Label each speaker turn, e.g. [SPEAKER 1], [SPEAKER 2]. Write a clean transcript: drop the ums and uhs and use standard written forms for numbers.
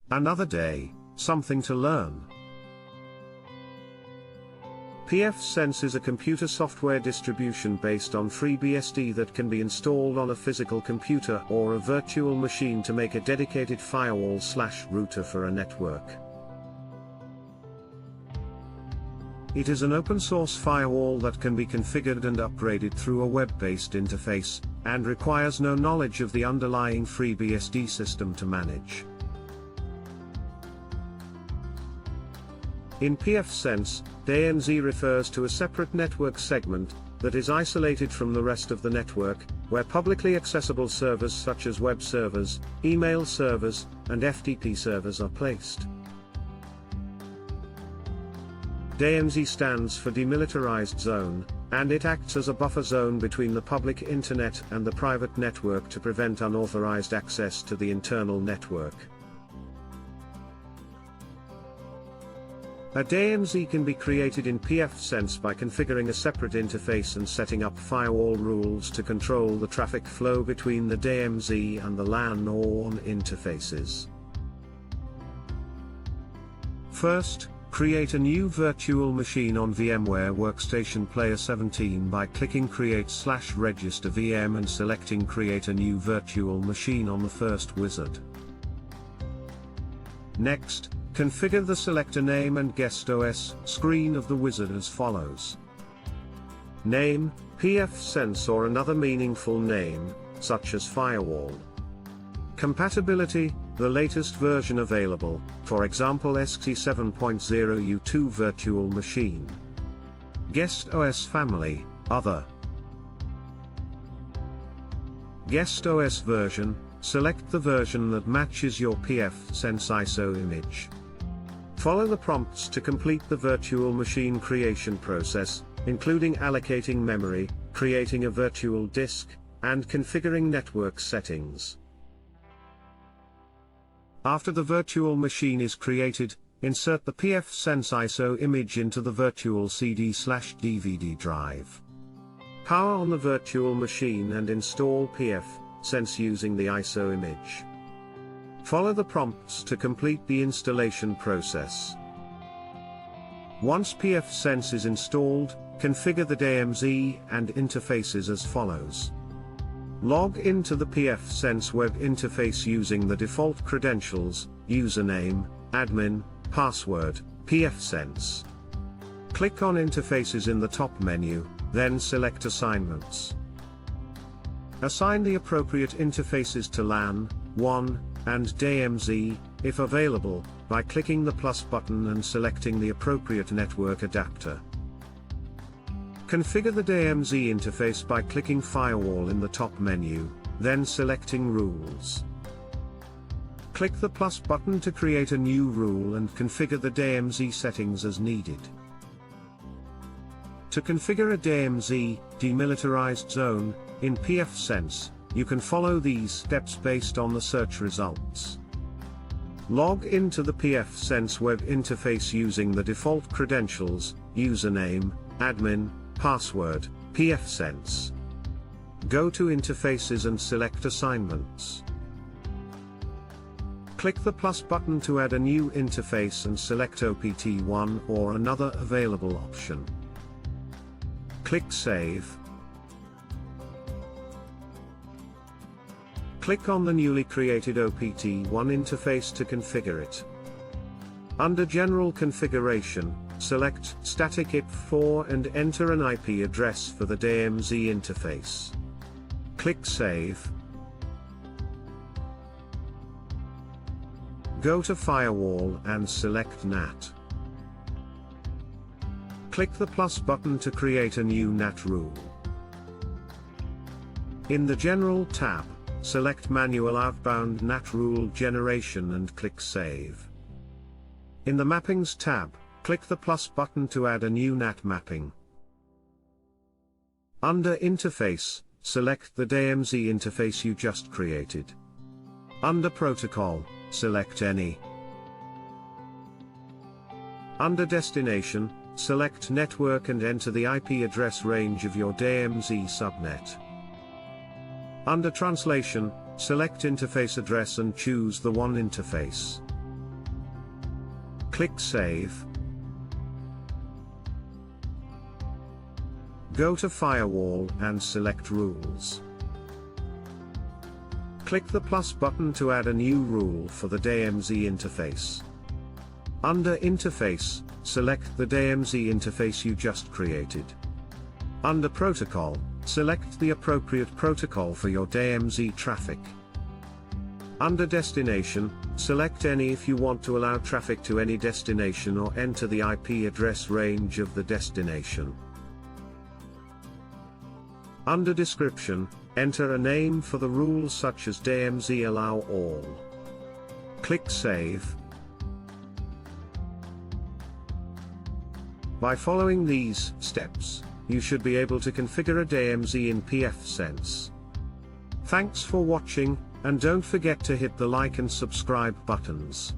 [SPEAKER 1] Another day, something to learn. pfSense is a computer software distribution based on FreeBSD that can be installed on a physical computer or a virtual machine to make a dedicated firewall/router for a network. It is an open-source firewall that can be configured and upgraded through a web-based interface, and requires no knowledge of the underlying FreeBSD system to manage. In pfSense, DMZ refers to a separate network segment that is isolated from the rest of the network, where publicly accessible servers such as web servers, email servers, and FTP servers are placed. DMZ stands for Demilitarized Zone, and it acts as a buffer zone between the public internet and the private network to prevent unauthorized access to the internal network. A DMZ can be created in pfSense by configuring a separate interface and setting up firewall rules to control the traffic flow between the DMZ and the LAN or WAN interfaces. First, create a new virtual machine on VMware Workstation Player 17 by clicking Create/Register VM and selecting Create a new virtual machine on the first wizard. Next, configure the selector name and guest OS screen of the wizard as follows. Name, pfSense or another meaningful name, such as firewall. Compatibility, the latest version available, for example XE 7.0 U2 virtual machine. Guest OS family, other. Guest OS version, select the version that matches your pfSense ISO image. Follow the prompts to complete the virtual machine creation process, including allocating memory, creating a virtual disk, and configuring network settings. After the virtual machine is created, insert the pfSense ISO image into the virtual CD/DVD drive. Power on the virtual machine and install pfSense using the ISO image. Follow the prompts to complete the installation process. Once pfSense is installed, configure the DMZ and interfaces as follows. Log into the pfSense web interface using the default credentials, username, admin, password, pfSense. Click on Interfaces in the top menu, then select Assignments. Assign the appropriate interfaces to LAN, WAN, and DMZ, if available, by clicking the plus button and selecting the appropriate network adapter. Configure the DMZ interface by clicking Firewall in the top menu, then selecting Rules. Click the plus button to create a new rule and configure the DMZ settings as needed. To configure a DMZ, demilitarized zone, in pfSense, you can follow these steps based on the search results. Log into the pfSense web interface using the default credentials, username, admin, password, pfSense. Go to Interfaces and select Assignments. Click the plus button to add a new interface and select OPT1 or another available option. Click Save. Click on the newly created OPT1 interface to configure it. Under General Configuration, select Static IP4 and enter an IP address for the DMZ interface. Click Save. Go to Firewall and select NAT. Click the plus button to create a new NAT rule. In the General tab, select Manual Outbound NAT Rule Generation and click Save. In the Mappings tab, click the plus button to add a new NAT mapping. Under Interface, select the DMZ interface you just created. Under Protocol, select any. Under Destination, select Network and enter the IP address range of your DMZ subnet. Under Translation, select Interface Address and choose the WAN interface. Click Save. Go to Firewall and select Rules. Click the plus button to add a new rule for the DMZ interface. Under Interface, select the DMZ interface you just created. Under Protocol, select the appropriate protocol for your DMZ traffic. Under Destination, select any if you want to allow traffic to any destination or enter the IP address range of the destination. Under Description, enter a name for the rule such as DMZ allow all. Click Save. By following these steps, you should be able to configure a DMZ in pfSense. Thanks for watching, and don't forget to hit the like and subscribe buttons.